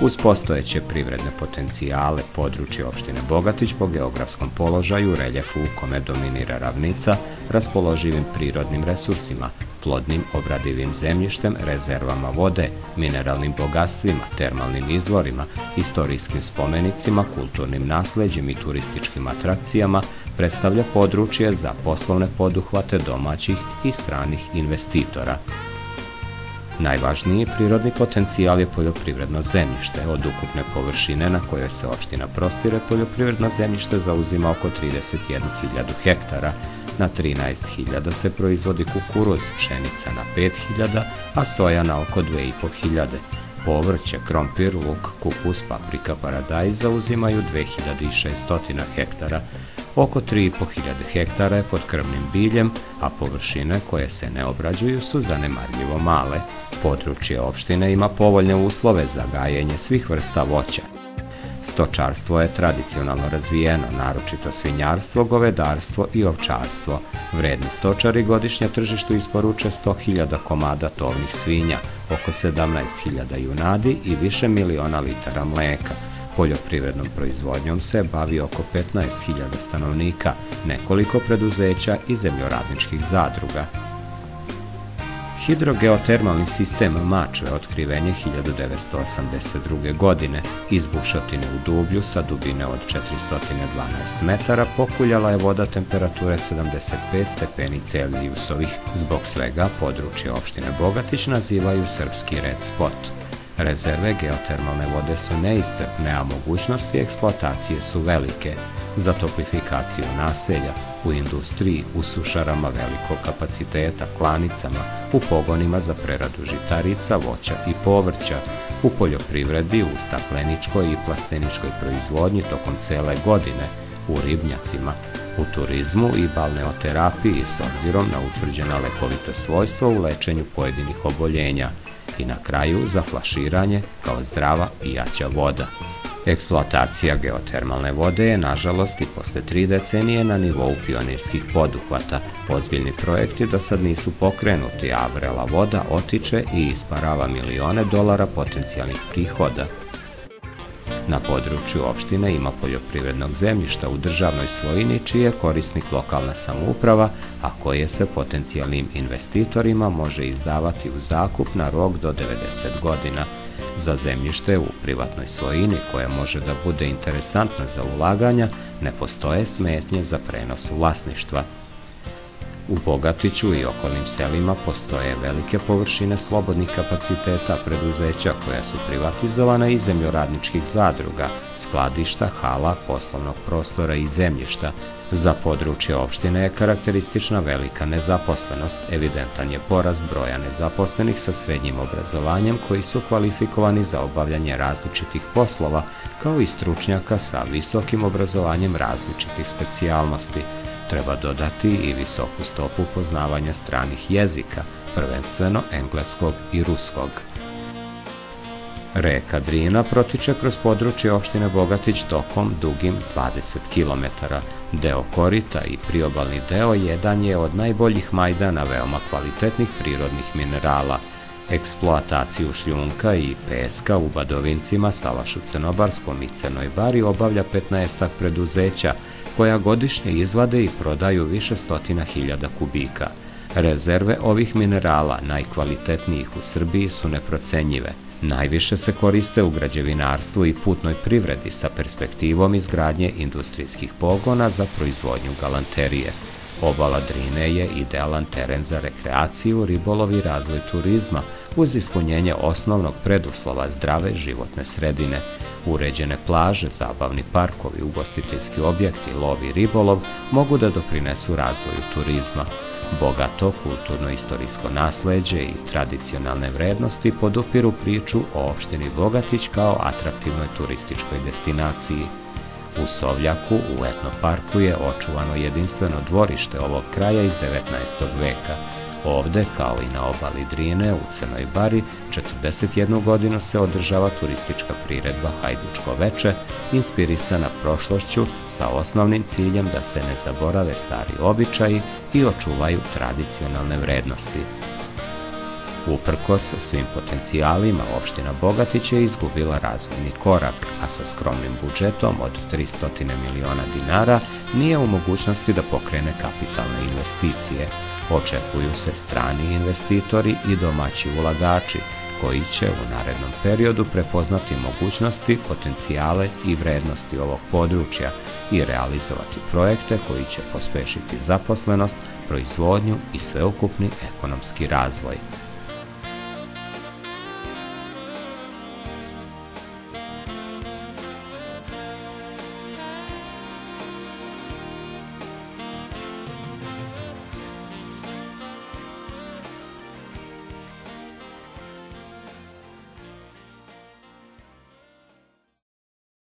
Uz postojeće privredne potencijale, područje opštine Bogatić po geografskom položaju, reljefu u kome dominira ravnica, raspoloživim prirodnim resursima, plodnim obradivim zemljištem, rezervama vode, mineralnim bogatstvima, termalnim izvorima, istorijskim spomenicima, kulturnim nasleđem i turističkim atrakcijama, predstavlja područje za poslovne poduhvate domaćih i stranih investitora. Najvažniji prirodni potencijal je poljoprivredno zemljište. Od ukupne površine na kojoj se opština prostire, poljoprivredno zemljište zauzima oko 31.000 hektara. Na 13.000 se proizvodi kukuruz, pšenica na 5.000, a soja na oko 2.500. Povrće, krompir, luk, kupus, paprika, paradajz zauzimaju 2.600 hektara. Oko 3.500 hektara je pod krmnim biljem, a površine koje se ne obrađuju su zanemarljivo male. Područje opštine ima povoljne uslove za gajenje svih vrsta voća. Stočarstvo je tradicionalno razvijeno, naročito svinjarstvo, govedarstvo i ovčarstvo. Vredni stočari godišnje tržištu isporuče 100.000 komada tovnih svinja, oko 17.000 junadi i više miliona litara mleka. Poljoprivrednom proizvodnjom se bavi oko 15.000 stanovnika, nekoliko preduzeća i zemljoradničkih zadruga. Hidrogeotermalni sistem Mačve otkriven je 1982. godine. Iz bušotine u Dublju sa dubine od 412 metara pokuljala je voda temperature 75 stepeni Celzijusovih. Zbog svega područje opštine Bogatić nazivaju srpski red spot. Rezerve geotermalne vode su neiscrpne, a mogućnosti eksploatacije su velike. Za toplifikaciju naselja, u industriji, u sušarama velikog kapaciteta, klanicama, u pogonima za preradu žitarica, voća i povrća, u poljoprivredi, u stakleničkoj i plasteničkoj proizvodnji tokom cele godine, u ribnjacima, u turizmu i balneoterapiji s obzirom na utvrđena lekovita svojstva u lečenju pojedinih oboljenja i na kraju za flaširanje kao zdrava pijaća voda. Eksploatacija geotermalne vode je, nažalost, i posle 3 decenije na nivou pionirskih poduhvata. Ozbiljni projekti do sad nisu pokrenuti, a vrela voda otiče i isparava milione dolara potencijalnih prihoda. Na području opštine ima poljoprivrednog zemljišta u državnoj svojini čiji je korisnik lokalna samouprava, a koje se potencijalnim investitorima može izdavati u zakup na rok do 90 godina. Za zemljište u privatnoj svojini koje može da bude interesantno za ulaganja, ne postoje smetnje za prenos vlasništva. U Bogatiću i okolnim selima postoje velike površine slobodnih kapaciteta preduzeća koja su privatizovana iz zemljoradničkih zadruga, skladišta, hala, poslovnog prostora i zemljišta. Za područje opštine je karakteristična velika nezaposlenost, evidentan je porast broja nezaposlenih sa srednjim obrazovanjem koji su kvalifikovani za obavljanje različitih poslova, kao i stručnjaka sa visokim obrazovanjem različitih specijalnosti. Treba dodati i visoku stopu poznavanja stranih jezika, prvenstveno engleskog i ruskog. Reka Drina protiče kroz područje opštine Bogatić tokom dugim 20 km. Deo korita i priobalni deo jedan je od najboljih majdana veoma kvalitetnih prirodnih minerala. Eksploataciju šljunka i peska u Badovincima, Salašu Cenobarskom i Crnoj Bari obavlja 15 preduzeća, koja godišnje izvade i prodaju više stotina hiljada kubika. Rezerve ovih minerala, najkvalitetnijih u Srbiji, su neprocenjive. Najviše se koriste u građevinarstvu i putnoj privredi sa perspektivom izgradnje industrijskih pogona za proizvodnju galanterije. Obala Drine je idealan teren za rekreaciju, ribolov i razvoj turizma uz ispunjenje osnovnog preduslova zdrave životne sredine. Uređene plaže, zabavni parkovi, ugostiteljski objekti, lov i ribolov mogu da doprinesu razvoju turizma. Bogato kulturno-istorijsko nasleđe i tradicionalne vrednosti podupiru priču o opštini Bogatić kao atraktivnoj turističkoj destinaciji. U Sovljaku, u etnoparku, je očuvano jedinstveno dvorište ovog kraja iz 19. veka. Ovde, kao i na obali Drine, u Crnoj Bari, 41 godinu se održava turistička priredba Hajdučko veče, inspirisana prošlošću sa osnovnim ciljem da se ne zaborave stari običaji i očuvaju tradicionalne vrednosti. Uprkos svim potencijalima, opština Bogatić je izgubila razvojni korak, a sa skromnim budžetom od 300 miliona dinara nije u mogućnosti da pokrene kapitalne investicije. Očekuju se strani investitori i domaći ulagači, koji će u narednom periodu prepoznati mogućnosti, potencijale i vrednosti ovog područja i realizovati projekte koji će pospešiti zaposlenost, proizvodnju i sveukupni ekonomski razvoj.